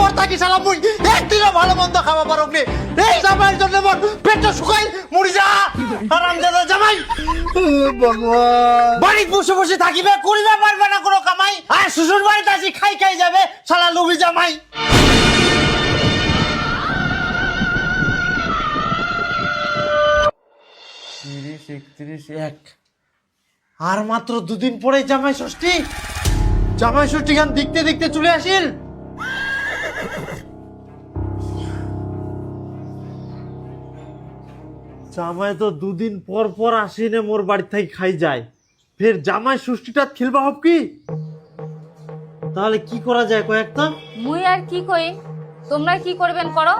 পর থাকি শালা মুই একদিনও ভালো মন্দ খাওয়া পারক নি। এই জামাইয়ের জন্য মোর পেটটা শুকাই মরি যা হারামজাদা জামাই। ভগবান বাড়ি বসে বসে থাকিবে, করিবে পারবে না কোনো কামাই, আর শ্বশুর বাড়িতে আসি খাই খাই যাবে শালা লুবি জামাই। 31 আর মাত্র দুদিন পরে জামাই ষষ্ঠী। জামাই ষষ্ঠী গান দেখতে দেখতে চলে আসিল। জামাই তো দুদিন পর পর আসিনে মোর বাড়ি থেকে খাই যায়, ফের জামাই ষষ্ঠীটা খেলবা হব কি? তাহলে কি করা যায় কয়েকটা? মুই আর কি কই, তোমরা কি করবেন করো।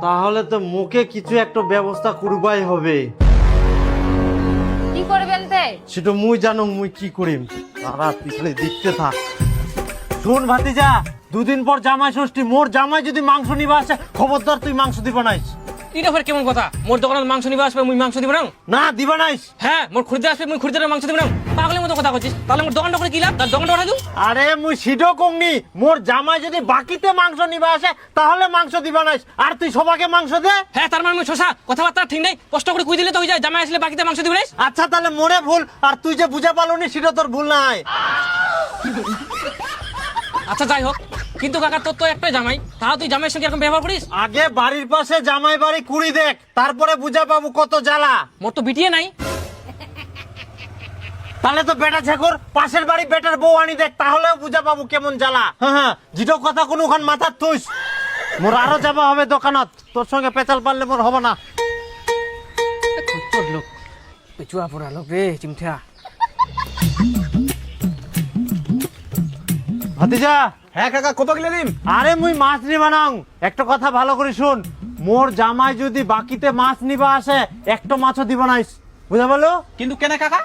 তাহলে তো মুখে কিছু একটা ব্যবস্থা করবাই হবে। কি করবেন তে? সেটা মুই জানো মুই কি করিম, তারা পিছলে দেখতে থাক। শোন ভাতিজা, দুদিন পর জামাই ষষ্ঠী, মোর জামাই যদি মাংস নিবা আসে খবরদার তুই মাংস দিবা নাইস। এটা ফের কেমন কথা? মোর দোকানত মাংস নিবা আসবে, মুই মাংস দিব না? না দিবা নাইস। হ্যাঁ, মোর খরিদ্দার আসবে, মুই খরিদ্দারের মাংস দিব না? পাগলের মতো কথা করছিস। তাহলে মোর দোকানটা করে কি লাভ? তার দোকানটা ওঠা দিও। আরে মুই সিডো কমনি, মোর জামাই যদি বাকিতে মাংস নিবা আসে তাহলে মাংস দিবা নাইস, আর তুই সবাকে মাংস দে। হ্যাঁ, তার মানে মুই শোষা কথাবার্তা ঠিক নাই। কষ্ট করে কুই দিলে তো হয়ে যায়, জামাই আসলে বাকিতে মাংস দিবে। আচ্ছা তাহলে মোরে ভুল, আর তুই যে বুঝে পালনি সেটা তোর ভুল নাই। আচ্ছা যাই হোক, কিন্তু কাকা তোর তো একটাই জামাই, তাও তুই জামাইয়ের সঙ্গে এরকম ব্যবহার করিস? আগে বাড়ির পাশে জামাই বাড়ি কুড়ি দেখ, তারপরে বুঝা পাবো কত জ্বালা। মোর তো বিটিয়ে নাই। তাহলে তো বেটা ছেকর পাশের বাড়ি বেটার বউ আনি দেখ, তাহলেও বুঝা পাবো কেমন জ্বালা। হ্যাঁ হ্যাঁ, যেটা কথা কোনো ওখান মাথার তুইস। মোর আরো যাবা হবে দোকানত, তোর সঙ্গে পেঁচাল পারলে মোর হবে না। তোর লোক পেচুয়া পড়া লোক রে চিমঠা। ভাতিজা, হ্যাঁ কাকা কত কিলো দিন? আরে মুই মাছ নিবা নাও, একটা কথা ভালো করে শুন। মোর জামাই যদি বাকিতে মাছ নিবা আসে একটা মাছও দিব নাইস, বুঝা পারলো? কিন্তু কেন কাকা?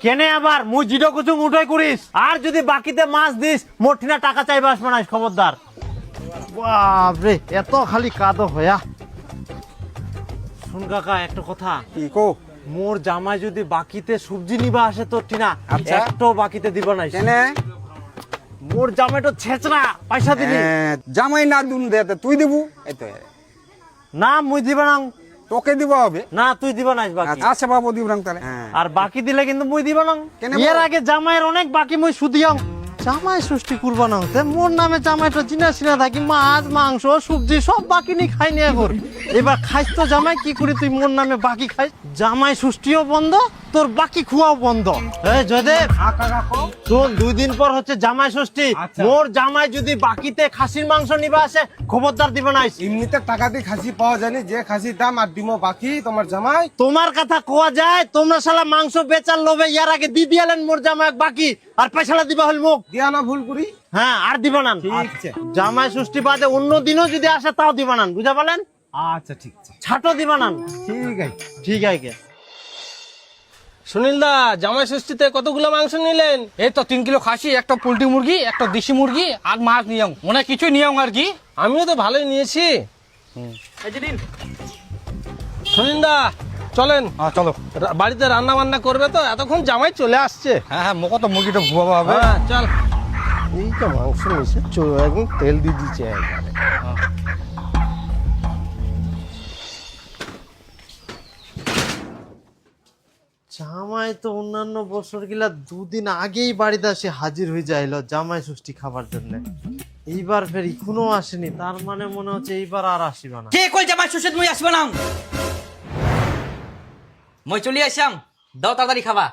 কেনে আবার মুই জিডো কুচুং উঠাই করিস, আর যদি বাকিতে মাছ দিস মোর ঠিনা টাকা চাইবা আসবে নাইস, খবরদার। বাপরে এত খালি কাদো হয়া। শুন কাকা একটা কথা, কি কো? মোর জামাই যদি বাকিতে সবজি নিবা আসে তোর ঠিনা আচ্ছা। একটাও বাকিতে দিব নাইস। কেন? মোর জামাই তো ছেচরা, পয়সা দিবি জামাই না দুন দে তুই দিবু? এই তো না, মুই দিবা না। তোকে দিব হবে না তুই দিবা নাইস বাকি। আচ্ছা বাবু দিব না তাহলে। আর বাকি দিলে কিন্তু মুই দিবা না। কেন এর বল? আগে জামাইয়ের অনেক বাকি মুই সুদিয়াম। জামাই ষষ্ঠী করবা না, মোর নামে জামাইটা চিনা চিনা থাকি, মাছ মাংস সবজি সব বাকি নি খাই নিয়ে এখন। এবার খাইস তো জামাই, কি করি তুই মোর নামে বাকি খাইস? জামাই ষষ্ঠীও বন্ধ, তোর বাকি খুয়াও বন্ধ। এই জয়দেব, শোন, 2 দিন পর হচ্ছে জামাই ষষ্ঠী। আচ্ছা। মোর জামাই যদি বাকিতে খাসির মাংস নিবা আসে খবরদার দিবা নাইস। এমনিতে টাকা দিয়ে খাসি পাওয়া যায়নি, যে খাসির দাম আর ডিমো বাকি তোমার জামাই। তোমার কথা কোয়া যায়, তোমরা শালা মাংস বেচার লোভে ইয়ার আগে দি দিয়ালেন মোর জামাই বাকি, আর পয়সাটা দিবা হল মুখ। দিয়া না ভুল করি। হ্যাঁ, আর দিবা না। ঠিক আছে। জামাই ষষ্ঠী বাদে অন্য দিনও যদি আসে তাও দিবা না, বুঝা পালেন? আচ্ছা ঠিক আছে, ছাটো দিবা না। ঠিক আছে। ঠিক আছে। সুনীল দা, জামাই ষষ্ঠীতে কতগুলো মাংস নিলেন? এই তো 3 কিলো খাসি, একটা পোল্ট্রি মুরগি, একটা দেশি মুরগি, আর মাছ নিয়ম মনে হয় কিছুই নিয়ম আর কি। আমিও তো ভালোই নিয়েছি। এই যে দিন। সুনীল দা চলেন, চলো। বাড়িতে রান্না বান্না করবে তো, এতক্ষণ জামাই চলে আসছে। হ্যাঁ হ্যাঁ, মোকা তো মুরগিটা ভুয়াবা হবে। হ্যাঁ চল। এইটা মাংস মিশে একদম তেল দিয়ে দিচ্ছে একবারে। জামাই তো অন্যান্য বছর গিলা 2 দিন আগেই বাড়িতে আসে হাজির হয়ে যাইলো জামাই ষষ্ঠী খাবার জন্য। এইবার ফের এখনো আসেনি, তার মানে মনে হচ্ছে এইবার আর আসিবা না। কে কই জামাই শ্বশুর মুই আসবে না? মই চলি আসাম, দাও তাড়াতাড়ি খাবা।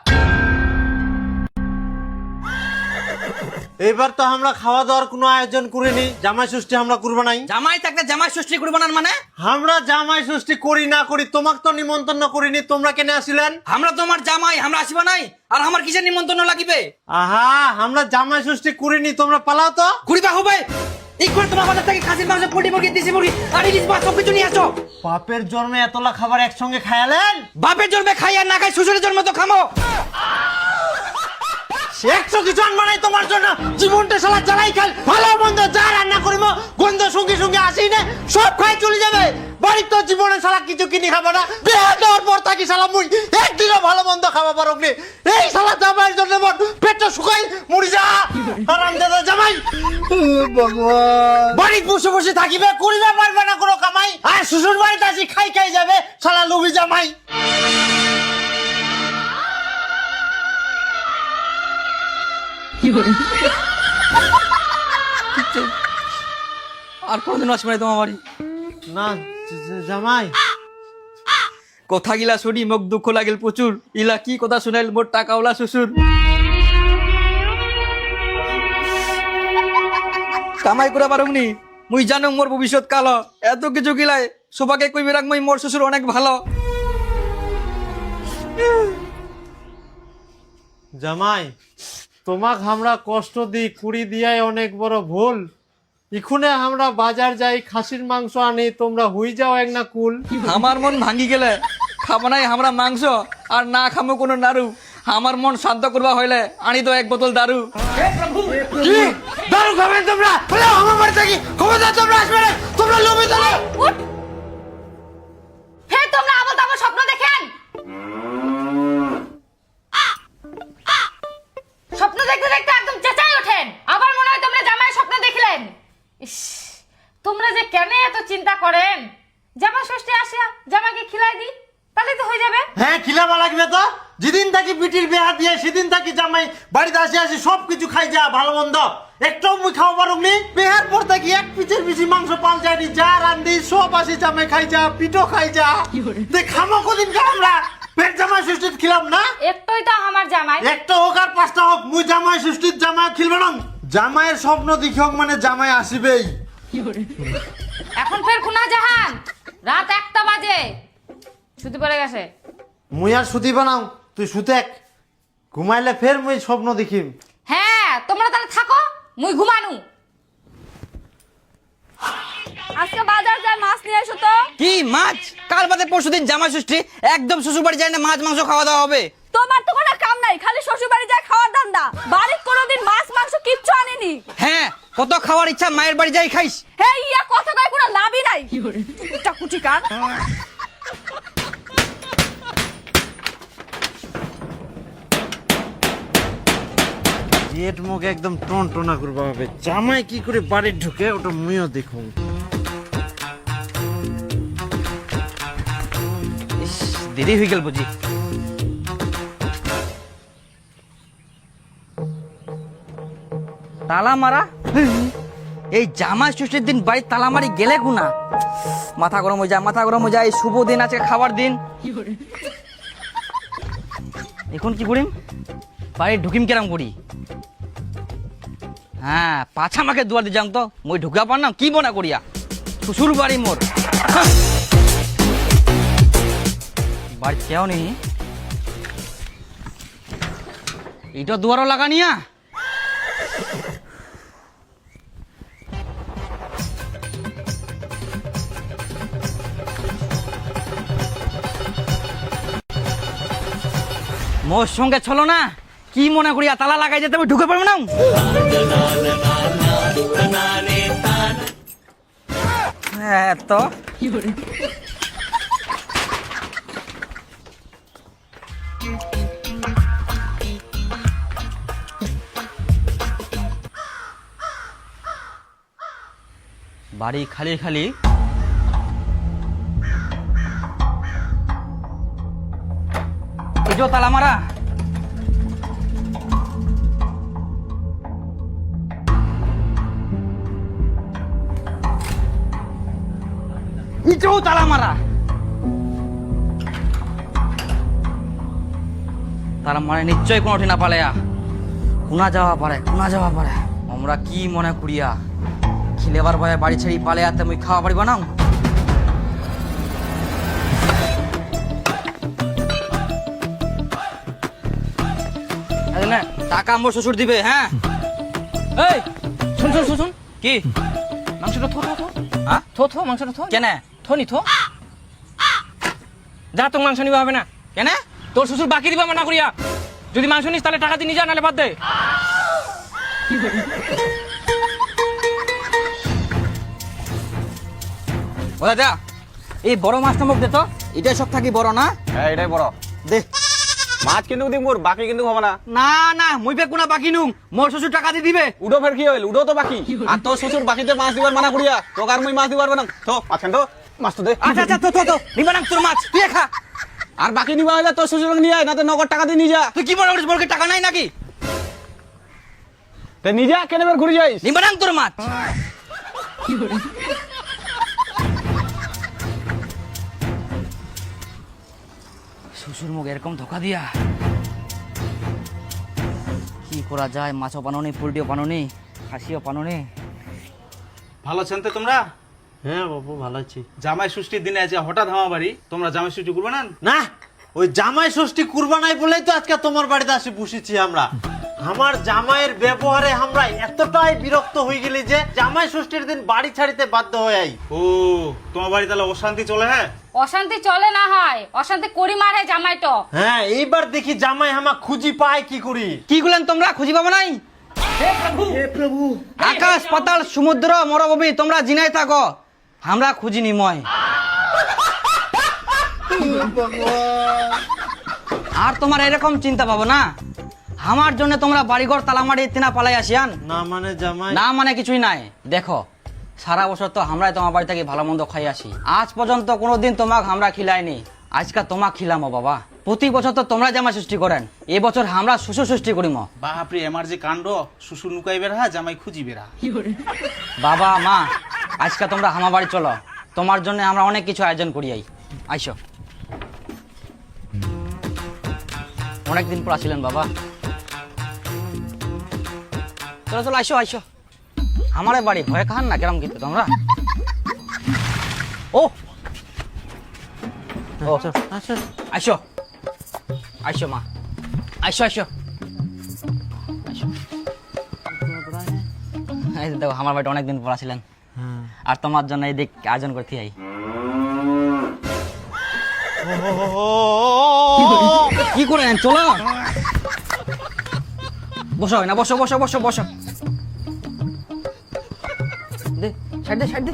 এইবার তো আমরা খাওয়া দাওয়ার কোনো আয়োজন করিনি, জামাই ষষ্ঠী আমরা করবো নাই। জামাই থাকলে জামাই ষষ্ঠী করবো না মানে? আমরা জামাই ষষ্ঠী করি না করি তোমাকে তো নিমন্ত্রণ করিনি, তোমরা কেন আসিলেন? আমরা তোমার জামাই, আমরা আসবা নাই, আর আমার কিসের নিমন্ত্রণ লাগিবে? আহা, আমরা জামাই ষষ্ঠী করিনি, তোমরা পালাও তো। ঘুরিবা হবে এই করে তোমার বাজার থেকে খাসির মাংস, পোল্ট্রি মুরগি, দেশি মুরগি আর ইলিশ মাছ সব কিছু নিয়ে আসো। বাপের জন্মে এতলা খাবার একসঙ্গে খায়ালেন? বাপের জন্মে খাই আর না খাই শ্বশুরের জন্মে তো খামো। 100 কিছু আনবা নাই তোমার জন্য, জীবনটা শালা জ্বালাই খাল, ভালো মন্দ যা রান্না করিব গন্ধ সঙ্গে সঙ্গে আসি না, সব খাই চলে যাবে। বাড়ির তো জীবনে শালা কিছু কিনে খাবো না, বিয়ে দেওয়ার পর থাকি শালা মুই একদিনও ভালো মন্দ খাওয়া পারক নি। এই শালা জামাইয়ের জন্য মোর পেটটা শুকাই মরি যা হারামজাদা জামাই। বাড়ি বসে বসে থাকিবে, করিবে পারবে না কোনো কামাই, আর শ্বশুর বাড়িতে আসি খাই খাই যাবে শালা লুবি জামাই। আর কোনদিন আসবে না তোমার বাড়ি। না জামাই, কথা গিলা শুনি মোক দুঃখ লাগিল প্রচুর। ইলা কি কথা শুনাইল মোর টাকাওয়ালা শ্বশুর। কামাই করা পারুমনি, মুই জানো মোর ভবিষ্যৎ কালো। এত কিছু গিলাই সবাকে কইবে রাখ মই মোর শ্বশুর অনেক ভালো। জামাই তোমাক আমরা কষ্ট দিই, কুড়ি দিয়াই অনেক বড় ভুল। ইখুনে আমরা বাজার যাই, খাসির মাংস আনি, তোমরা হুই যাও এক না কুল। আমার মন ভাঙ্গি গেলে খাবো নাই আমরা মাংস, আর না খামো কোনো নাড়ু। আমার মন শান্ত করবা হইলে আনি তো এক বোতল দারু। কি দারু খাবেন তোমরা? বলে আমার বাড়ি থাকি খবরদার তোমরা আসবে না, তোমরা লোভে দাও। হে তোমরা আবল তাবল স্বপ্ন দেখেন, স্বপ্ন দেখতে দেখতে একদম চেঁচাই ওঠেন। আবার মনে হয় তোমরা জামাই স্বপ্ন দেখলেন। ইস, তোমরা যে কেন এত চিন্তা করেন? জামা ষষ্ঠী আসিয়া জামাকে খিলাই দি, তাহলে তো হয়ে যাবে। হ্যাঁ খিলাবা লাগবে তো। যেদিন থাকি বিটির বিয়া দিয়ে সেদিন থাকি জামাই বাড়িতে আসি আসি সব কিছু খাই যা, ভালো মন্দ একটাও মুই খাওয়া পারুনি। বিহার পর থাকি এক পিচের বেশি মাংস পাল যায়নি, যা রান্ধি সব আসি জামাই খাই যা, পিঠো খাই যা। দেখ খামো কদিন আমরা পেট জামাই ষষ্ঠীত খিলাম না। একটাই তো আমার জামাই। একটা হোক আর পাঁচটা হোক, মুই জামাই ষষ্ঠীত জামাই খিলবে না। জামাইয়ের স্বপ্ন দেখি হোক মানে জামাই আসিবেই। এখন ফের কুনা জাহান, রাত 1টা বাজে, ছুটি পড়ে গেছে। মুই আর সুতি বানাও, তুই সুতেক। ঘুমাইলে ফের মুই স্বপ্ন দেখিম। হ্যাঁ তোমরা তাহলে থাকো, মুই ঘুমানু। আজকে বাজার যায়, মাছ নিয়ে এসো তো। কি মাছ? কাল বাদে পরশুদিন জামাই ষষ্ঠী, একদম শ্বশুর বাড়ি যাই না মাছ মাংস খাওয়া দাওয়া হবে। তোমার তো কোনো কাম নাই, খালি শ্বশুর বাড়ি যায় খাওয়ার ধান্দা। বাড়ির কোনোদিন মাছ মাংস কিচ্ছু আনিনি। হ্যাঁ, কত খাওয়ার ইচ্ছা মায়ের বাড়ি যাই খাইস। হে ইয়া কথা কয় কোনো লাভই নাই। চাকুচি কান। জেট মুখ একদম টন টনা করবা হবে। জামাই কি করে বাড়ি ঢুকে ওটা মুইও দেখুন। ইস, দেরি হয়ে গেল বুঝি। তালা মারা? এই জামাই ষষ্ঠীর দিন বাড়ি তালা মারি গেলে গুনা। মাথা গরম হয়ে যায়, মাথা গরম হয়ে যায়। এই শুভ দিন আছে, খাবার দিন। এখন কি করিম? বাড়ি ঢুকিম কেরাম করি? হ্যাঁ, পাছা মাকে দুয়ার দিয়ে যাং তো, মই ঢুকা পার না কি বনা করিয়া। শ্বশুর বাড়ি মোর। বাড়ি কেউ নেই, এটা দুয়ারও লাগানিয়া। মোর সঙ্গে চলো না, কি মনে করিয়া তালা লাগাই যেতে ঢুকে পারবো না। হ্যাঁ তো বাড়ি খালি খালি। এটাও তালা মারা। এটাও তালা মারা। তারা মানে নিশ্চয় কোনো না পালেয়া কোনা যাওয়া পারে, কোনা যাওয়া পারে। আমরা কি মনে করিয়া খিলেবার ভয়ে বাড়ি ছেড়ে পালে আতে মুই খাওয়া পারিব না। টাকা আমার শ্বশুর দিবে। হ্যাঁ এই শুন শুন শুন শুন, কি মাংসটা থো থো থো। হ্যাঁ থো থো মাংসটা থো। কেন? থো নি থো। যা তোর মাংস নিবা হবে না। কেন? তোর শ্বশুর বাকি দিবা মানা করিয়া। যদি মাংস নিস তাহলে টাকা দিয়ে নিয়ে যা, নাহলে বাদ দে। ও দাদা, এই বড় মাছটা মুখ দে তো। এটাই সব থাকি বড় না? হ্যাঁ এটাই বড়। দে। মাছ কিন্তু দিব মোর বাকি কিন্তু হবে না না না মুই পে কোনা বাকি নুম মোর শ্বশুর টাকা দিয়ে দিবে উডো ফের কি হইল উডো তো বাকি আর তোর শ্বশুর বাকিতে মাছ দিবার মানা করিয়া তোকে আর মুই মাছ দিবার না তো মাছেন তো মাছ তো দে আচ্ছা আচ্ছা তো নিবা না তোর মাছ তুই খা আর বাকি নিবা হইলে তোর শ্বশুর নিয়ে আয় না তো নগদ টাকা দিয়ে নিয়ে যা তুই কি মনে করিস বলকে টাকা নাই নাকি তে নিয়ে যা কেন ঘুরে যাইস নিবা না তোর মাছ শ্বশুর মুখ এরকম ধোকা দিয়া কি করা যায়? মাছও পানো নেই, পোল্ট্রিও পানো নেই, খাসিও পানো নেই। ভালো আছেন তো তোমরা? হ্যাঁ বাবু ভালো আছি। জামাই ষষ্ঠীর দিনে আছে হঠাৎ আমার বাড়ি, তোমরা জামাই ষষ্ঠী করবে না? না ওই জামাই ষষ্ঠী কুরবানাই বলেই তো আজকে তোমার বাড়িতে আসি বসেছি আমরা। আমার জামাইয়ের ব্যবহারে আমরা এতটাই বিরক্ত হয়ে গেলি যে জামাই ষষ্ঠীর দিন বাড়ি ছাড়িতে বাধ্য হয়ে আই। ও তোমার বাড়ি তাহলে অশান্তি চলে? হ্যাঁ অশান্তি চলে না হয়, অশান্তি করি মারে জামাইটো। হ্যাঁ এইবার দেখি জামাই হামা খুঁজি পায় কি করি। কি গুলেন তোমরা খুঁজি পাবো নাই? আকাশ পাতাল সমুদ্র মরুভূমি তোমরা জিনাই থাকো, আমরা খুঁজি নিময়। আর তোমার এরকম চিন্তা পাবো না, আমার জন্য তোমরা বাড়িঘর তালামারি তিনা পালাই আসিয়ান। না মানে জামাই না মানে কিছুই নাই। দেখো সারা বছর তো আমরাই তোমার বাড়ি থেকে ভালো মন্দ খাই আসি, আজ পর্যন্ত কোনোদিন তোমাক আমরা খিলাইনি, আজকে তোমাক খিলামো বাবা। প্রতি বছর তো তোমরা জামাই সৃষ্টি করেন, এবছর আমরা শ্বশুর সৃষ্টি করিম। বাপরে আমার যে কাণ্ড, শ্বশুর লুকাই বেড়া জামাই খুঁজি বেড়া। বাবা মা আজকে তোমরা আমার বাড়ি চলো, তোমার জন্য আমরা অনেক কিছু আয়োজন করি। আইসো, অনেকদিন পর আসিলেন বাবা। চলো চলো আইসো আইসো আমার বাড়ি, ভয় খান না কেরম কিন্তু তোমরা। ও আচ্ছা আচ্ছা আইসো আইসো মা, আইসো আইসো আইসো। এই যে দেখো আমার বাড়িতে অনেকদিন পর আসিলেন, আর তোমার জন্য এই দিক আয়োজন করতে আই। কি করেন? চলো বসো না, বসো বসো বসো বসো। দে সাইড দে সাইড দে।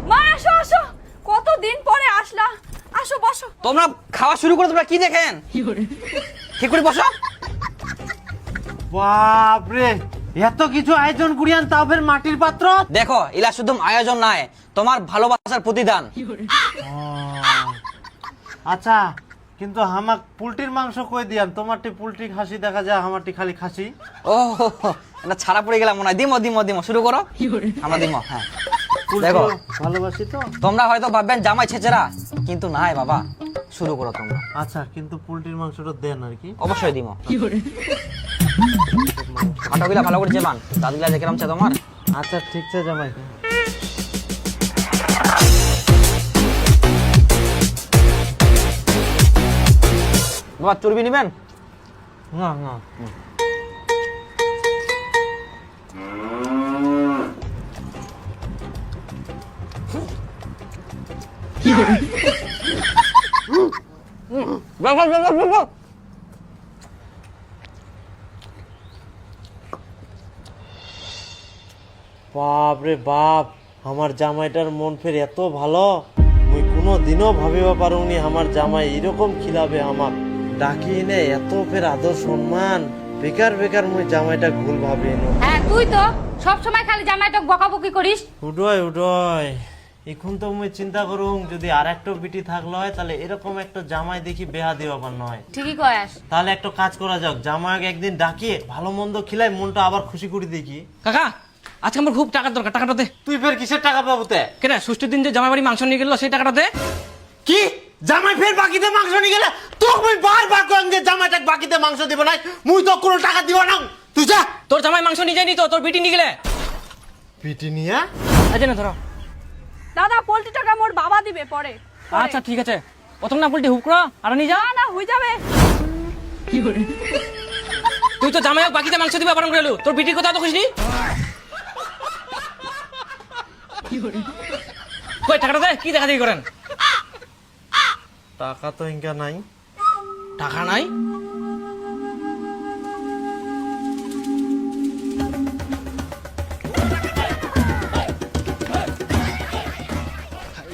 মা আসো আসো, কতদিন পরে আসলা, আসো বসো। তোমরা খাওয়া শুরু করে তোমরা কি দেখেন? ঠিক করে বসো। বাপরে এত কিছু আয়োজন করিয়ান তাও ফের মাটির পাত্র। দেখো ইলা শুধু আয়োজন নাই, তোমার ভালোবাসার প্রতিদান। আচ্ছা কিন্তু হামাক পোল্ট্রির মাংস কই দিয়ান? তোমারটি পোল্ট্রি খাসি দেখা যায়, আমারটি খালি খাসি। ও এটা ছাড়া পড়ে গেলাম মনে হয়। দিমো দিমো দিমো, শুরু করো। আমরা দিমো। হ্যাঁ দেখো ভালোবাসি তো। তোমরা হয়তো ভাববেন জামাই ছেচেরা, কিন্তু নাই বাবা, শুরু করো তোমরা। আচ্ছা কিন্তু পোল্ট্রির মাংসটা দেন আর কি। অবশ্যই দিমো। আটাগুলা ভালো করে চেবান, দাদুগুলা যে কেরম চে তোমার। আচ্ছা ঠিক আছে জামাই। বাবা চর্বি নিবেন? না না বাপ রে বাপ, আমার জামাইটার মন ফের এত ভালো, মুই কোনো দিনও ভাবিবা পারুনি আমার জামাই এরকম খিলাবে আমাক। ডাকি নে এত ফের আদর সম্মান, বেকার বেকার মুই জামাইটা ভুল ভাবি এনো। হ্যাঁ তুই তো সব সময় খালি জামাইটা বকাবকি করিস। উডয় উডয়, এখন তো মুই চিন্তা করুম যদি আর একটা বিটি থাকলো হয় তাহলে এরকম একটা জামাই দেখি বেহা দিবা নয়। ঠিকই কয়াস। তাহলে একটা কাজ করা যাক, জামাইকে একদিন ডাকিয়ে ভালো মন্দ খিলাই মনটা আবার খুশি করে দেখি। কাকা আজকে আমার খুব টাকার দরকার, টাকাটা দে। তুই ফের কিসের টাকা পাবো তে? কেন ষষ্ঠীর দিন যে জামাই বাড়ি মাংস নিয়ে গেল সেই টাকাটা দে। কি জামাই ফের বাকিতে মাংস নিয়ে গেলে তো মুই বারবার কইম যে জামাইটাকে বাকিতে মাংস দিব না, মুই তো কোনো টাকা দিব না। তুই যা। তোর জামাই মাংস নিয়ে যায়নি তো, তোর বিটি নিয়ে গেলে। পিটি নিয়া আচ্ছা না ধরো। দাদা পোল্ট্রি টাকা মোর বাবা দিবে পরে। আচ্ছা ঠিক আছে, প্রথম না পোল্ট্রি হুক করো আর নিয়ে যা। না না হয়ে যাবে। তুই তো জামাই বাকিতে মাংস দিবে বারণ করে এলু, তোর বিটির কথা তো খুশি। কই টাকাটা দে, কি দেখা দেখি করেন। টাকা তো ইনকা নাই। টাকা নাই?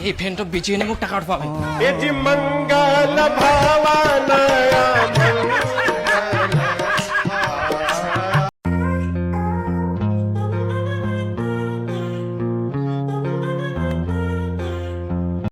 এই ফ্যানটা বেঁচে এনে মোক টাকা পাবে। এটি মঙ্গল मन भावा नया